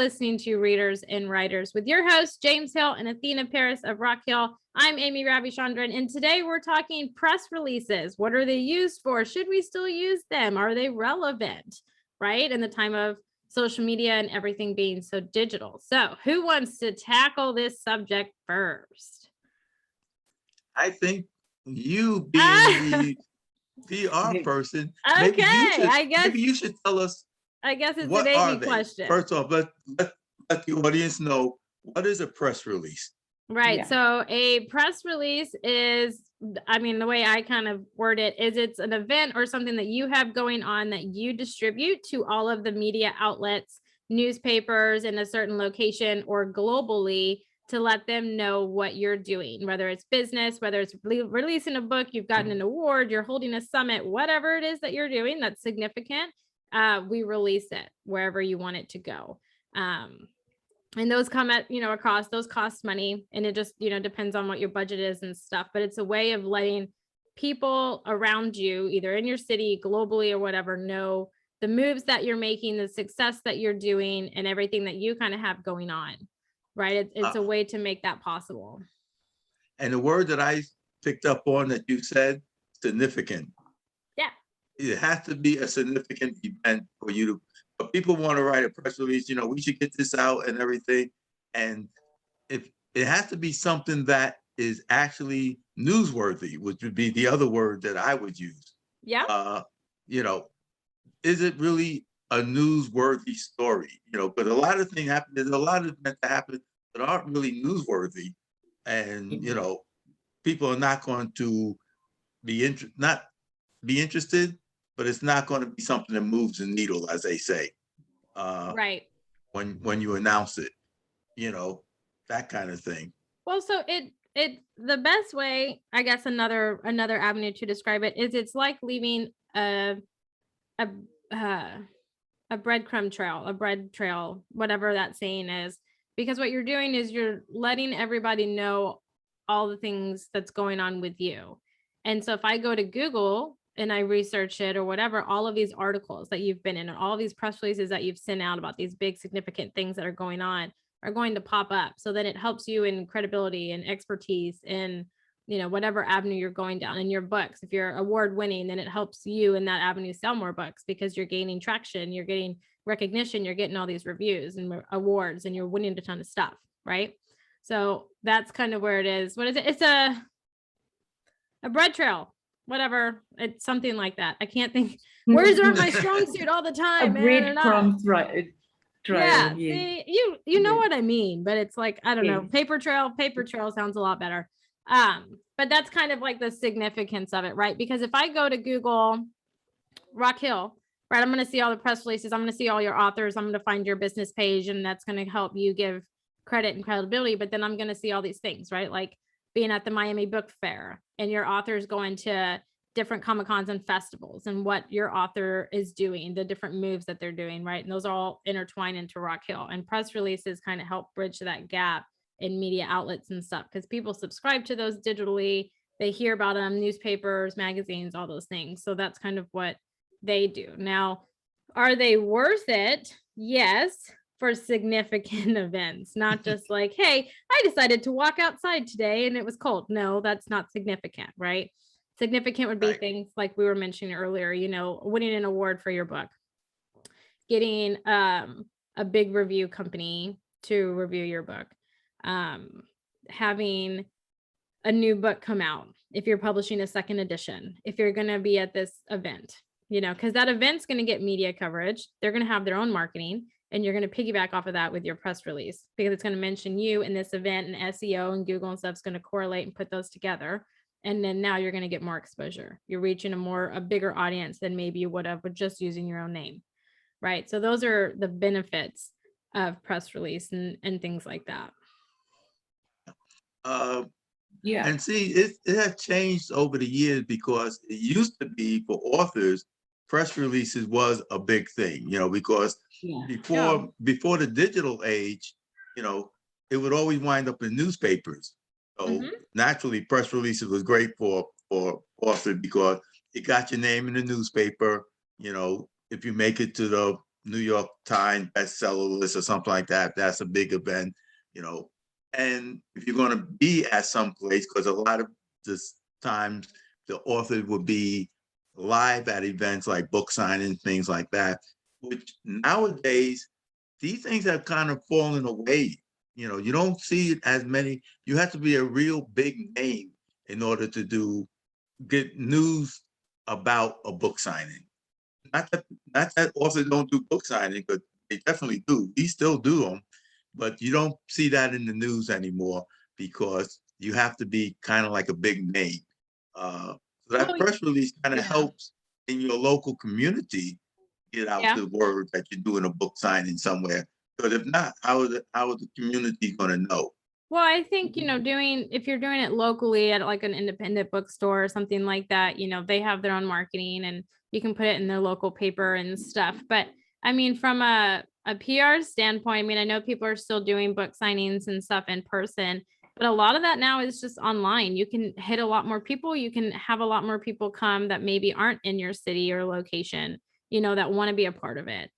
listening to Readers and Writers with your hosts, James Hill and Athena Paris of Rock Hill. I'm Amy Ravichandran, and today we're talking press releases. What are they used for? Should we still use them? Are they relevant, right? In the time of social media and everything being so digital. So who wants to tackle this subject first? I think you being the PR person, Okay, I guess maybe you should tell us. I guess it's What an are Amy they? question. First off, let the audience know, what is a press release? Right. Yeah. So a press release is, I mean, the way I kind of word it is it's an event or something that you have going on that you distribute to all of the media outlets, newspapers in a certain location or globally to let them know what you're doing, whether it's business, whether it's releasing a book, you've gotten an award, you're holding a summit, whatever it is that you're doing that's significant. We release it wherever you want it to go. And those come at, across, those cost money, and it just, depends on what your budget is and stuff, but it's a way of letting people around you, either in your city, globally or whatever, know the moves that you're making, the success that you're doing, and everything that you kind of have going on, right? It's a way to make that possible. And the word that I picked up on that you said, significant. Yeah. It has to be a significant event for you to, but people want to write a press release, we should get this out and everything. And if it has to be something that is actually newsworthy, which would be the other word that I would use. Yeah. Is it really a newsworthy story? But a lot of things happen. There's a lot of events that happen that aren't really newsworthy. And, people are not going to be interested, but it's not going to be something that moves the needle, as they say. Right. When you announce it, that kind of thing. Well, so the best way, I guess, another avenue to describe it is it's like leaving a breadcrumb trail, a bread trail, whatever that saying is, because what you're doing is you're letting everybody know all the things that's going on with you. And so if I go to Google and I research it or whatever, all of these articles that you've been in and all of these press releases that you've sent out about these big significant things that are going on are going to pop up. So then it helps you in credibility and expertise in, whatever avenue you're going down. In your books, if you're award winning, then it helps you in that avenue sell more books because you're gaining traction, you're getting recognition, you're getting all these reviews and awards, and you're winning a ton of stuff, right? So that's kind of where it is. What is it? It's a bread trail, whatever. It's something like that. I can't think. Words are my strong suit all the time. A breadcrumb trail. Yeah, see, you know what I mean, but it's like, I don't know, paper trail sounds a lot better. But that's kind of like the significance of it, right? Because if I go to Google Rock Hill, right, I'm going to see all the press releases, I'm going to see all your authors, I'm going to find your business page, and that's going to help you give credit and credibility. But then I'm going to see all these things, right? Like being at the Miami Book Fair and your authors going to different Comic-Cons and festivals and what your author is doing, the different moves that they're doing, right? And those are all intertwined into Rock Hill, and press releases kind of help bridge that gap in media outlets and stuff, because people subscribe to those digitally, they hear about them, newspapers, magazines, all those things. So that's kind of what they do. Now, are they worth it? Yes, for significant events, not just like, hey, I decided to walk outside today and it was cold. No, that's not significant, right? Significant would be things like we were mentioning earlier, winning an award for your book, getting a big review company to review your book, having a new book come out, if you're publishing a second edition, if you're going to be at this event, because that event's going to get media coverage. They're going to have their own marketing, and you're going to piggyback off of that with your press release, because it's going to mention you in this event, and SEO and Google and stuff is going to correlate and put those together. And then now you're going to get more exposure. You're reaching a bigger audience than maybe you would have with just using your own name, right? So those are the benefits of press release and things like that. Yeah. And see, it has changed over the years, because it used to be for authors, press releases was a big thing, because before the digital age, it would always wind up in newspapers. So naturally, press releases was great for authors because it got your name in the newspaper. If you make it to the New York Times bestseller list or something like that. That's a big event, you know. And if you're going to be at some place, because a lot of this times the author will be live at events like book signings, things like that, which nowadays these things have kind of fallen away. You know, you don't see it as many. You have to be a real big name in order to get news about a book signing. Not that authors don't do book signing, but they definitely do. We still do them, but you don't see that in the news anymore because you have to be kind of like a big name. So that Well, press release kind of yeah. helps in your local community get out Yeah. the word that you're doing a book signing somewhere. But if not, how is the community going to know? Well, I think, if you're doing it locally at like an independent bookstore or something like that, they have their own marketing and you can put it in their local paper and stuff. But I mean, from a PR standpoint, I mean, I know people are still doing book signings and stuff in person, but a lot of that now is just online. You can hit a lot more people. You can have a lot more people come that maybe aren't in your city or location, that want to be a part of it.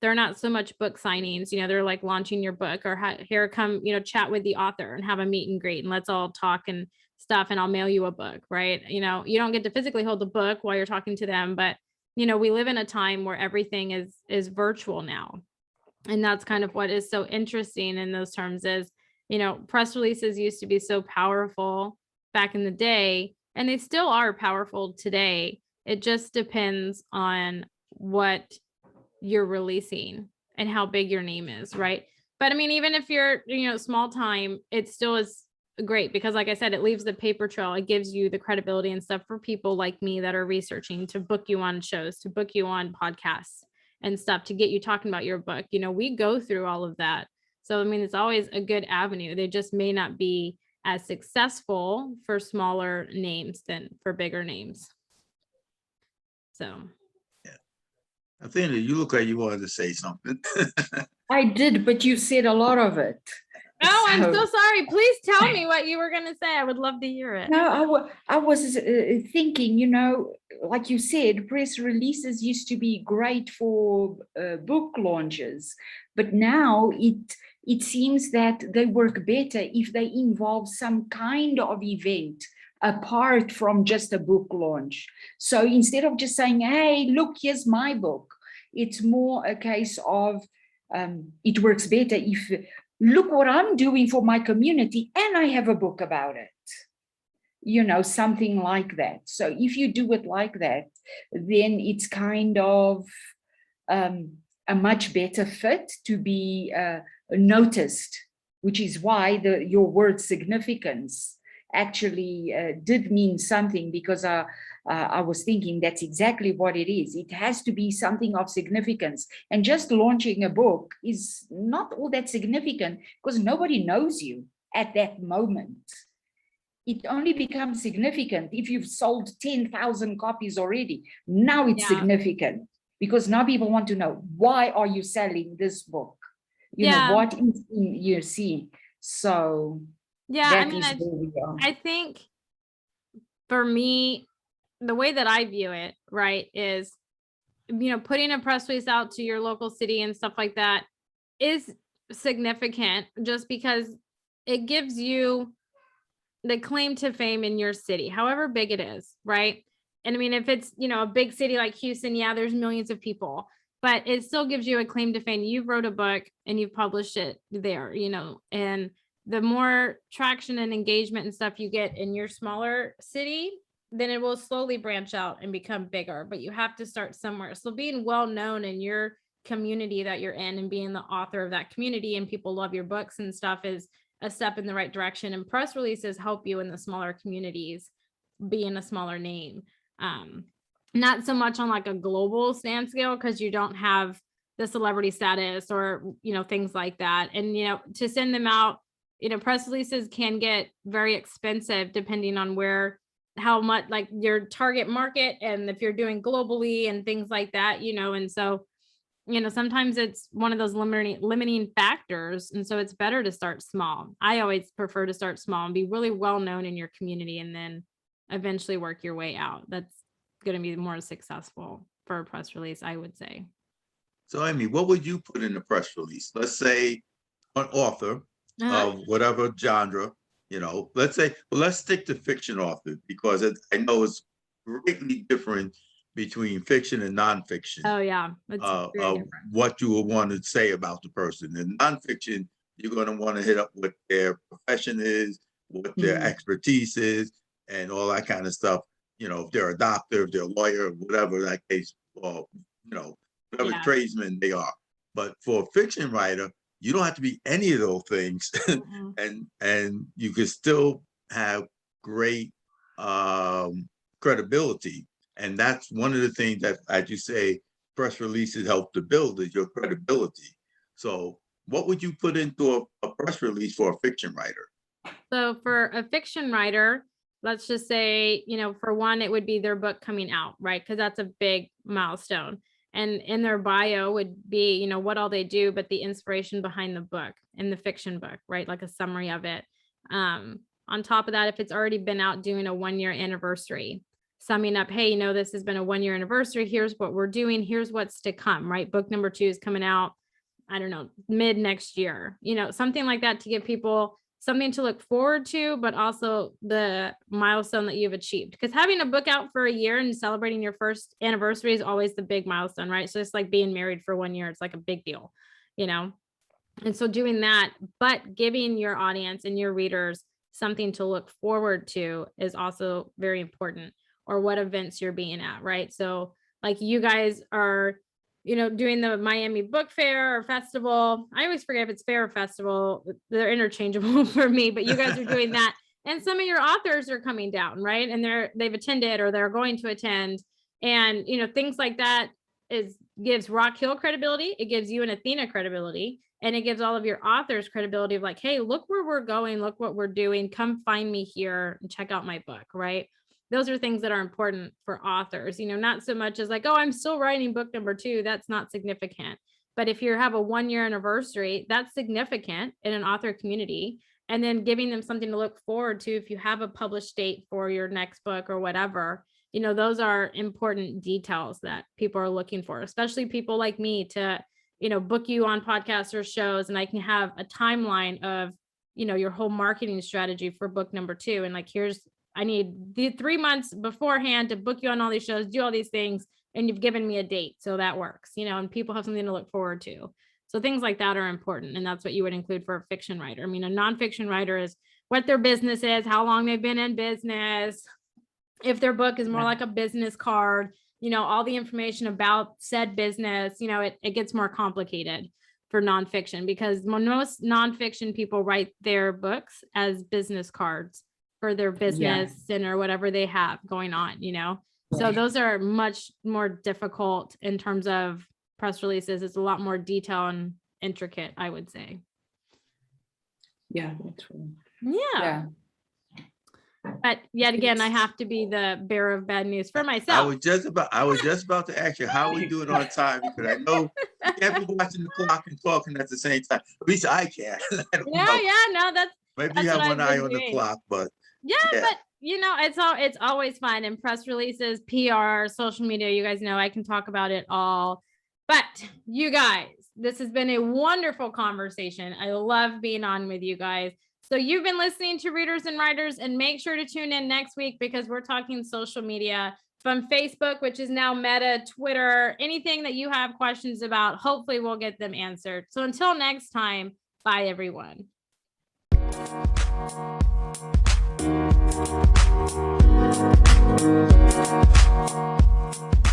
They're not so much book signings, they're like launching your book or here come, chat with the author and have a meet and greet and let's all talk and stuff and I'll mail you a book, right? You don't get to physically hold the book while you're talking to them, but we live in a time where everything is virtual now. And that's kind of what is so interesting in those terms is, press releases used to be so powerful back in the day, and they still are powerful today. It just depends on what you're releasing and how big your name is, right? But I mean, even if you're, small time, it still is great because like I said, it leaves the paper trail. It gives you the credibility and stuff for people like me that are researching to book you on shows, to book you on podcasts and stuff, to get you talking about your book. We go through all of that. So, I mean, it's always a good avenue. They just may not be as successful for smaller names than for bigger names. So Athena, you look like you wanted to say something. I did, but you said a lot of it. Oh, I'm so sorry. Please tell me what you were going to say. I would love to hear it. No, I was thinking, like you said, press releases used to be great for book launches, but now it seems that they work better if they involve some kind of event apart from just a book launch. So instead of just saying, hey, look, here's my book, it's more a case of it works better if, look what I'm doing for my community and I have a book about it. Something like that. So if you do it like that, then it's kind of a much better fit to be noticed, which is why your word significance actually did mean something, because I was thinking that's exactly what it is. It has to be something of significance. And just launching a book is not all that significant because nobody knows you at that moment. It only becomes significant if you've sold 10,000 copies already. Now it's significant because now people want to know, why are you selling this book? What is you see? So I think for me, the way that I view it, right, is, putting a press release out to your local city and stuff like that is significant just because it gives you the claim to fame in your city, however big it is, right? And I mean, if it's, a big city like Houston, there's millions of people, but it still gives you a claim to fame. You've wrote a book and you've published it there, and the more traction and engagement and stuff you get in your smaller city, then it will slowly branch out and become bigger, but you have to start somewhere. So being well known in your community that you're in and being the author of that community and people love your books and stuff is a step in the right direction. And press releases help you in the smaller communities be in a smaller name. Not so much on like a global stand scale because you don't have the celebrity status or, things like that. And, to send them out, press releases can get very expensive depending on how much like your target market and if you're doing globally and things like that, and so, sometimes it's one of those limiting factors. And so it's better to start small. I always prefer to start small and be really well known in your community and then eventually work your way out. That's going to be more successful for a press release, I would say. So Amy, what would you put in the press release? Let's say an author of whatever genre, let's say, well, let's stick to fiction author because I know it's greatly different between fiction and nonfiction. Oh yeah, what you will want to say about the person. In nonfiction, you're going to want to hit up what their profession is, what their expertise is, and all that kind of stuff. If they're a doctor, if they're a lawyer, whatever that case, or whatever tradesman they are. But for a fiction writer, you don't have to be any of those things, and you can still have great credibility. And that's one of the things that, as you say, press releases help to build is your credibility. So what would you put into a press release for a fiction writer? So for a fiction writer, let's just say, for one, it would be their book coming out, right? Because that's a big milestone. And in their bio would be, what all they do, but the inspiration behind the book and the fiction book, right? Like a summary of it. On top of that, if it's already been out, doing a 1-year anniversary, summing up, hey, this has been a 1-year anniversary. Here's what we're doing. Here's what's to come, right? Book number 2 is coming out, I don't know, mid next year, something like that to give people something to look forward to, but also the milestone that you've achieved. Because having a book out for a year and celebrating your first anniversary is always the big milestone, right? So it's like being married for 1 year. It's like a big deal, And so doing that, but giving your audience and your readers something to look forward to is also very important, or what events you're being at, right? So like you guys are doing the Miami Book Fair or festival. I always forget if it's fair or festival. They're interchangeable for me, but you guys are doing that. And some of your authors are coming down, right? And they've attended or they're going to attend. And, things like that gives Rock Hill credibility. It gives you and Athena credibility. And it gives all of your authors credibility of like, hey, look where we're going. Look what we're doing. Come find me here and check out my book, right? Those are things that are important for authors, not so much as like, oh, I'm still writing book number 2. That's not significant. But if you have a 1-year anniversary, that's significant in an author community. And then giving them something to look forward to if you have a published date for your next book or whatever, those are important details that people are looking for, especially people like me to, book you on podcasts or shows. And I can have a timeline of, your whole marketing strategy for book number 2. And like, I need the 3 months beforehand to book you on all these shows, do all these things, and you've given me a date. So that works, and people have something to look forward to. So things like that are important. And that's what you would include for a fiction writer. I mean, a nonfiction writer is what their business is, how long they've been in business. If their book is more like a business card, all the information about said business, it gets more complicated for nonfiction because most nonfiction people write their books as business cards for their business and or whatever they have going on, So those are much more difficult in terms of press releases. It's a lot more detail and intricate, I would say. Yeah, that's true. Yeah. But yet again, I have to be the bearer of bad news for myself. I was just about to ask you how we do it on time because I know you can't be watching the clock and talking at the same time. At least I can. Maybe you have one eye on the clock, but but it's always fun. And press releases, PR, social media, you guys know I can talk about it all. But you guys, this has been a wonderful conversation. I love being on with you guys. So you've been listening to Readers and Writers, and make sure to tune in next week because we're talking social media from Facebook, which is now Meta, Twitter, anything that you have questions about, hopefully we'll get them answered. So until next time, bye everyone. Thank you.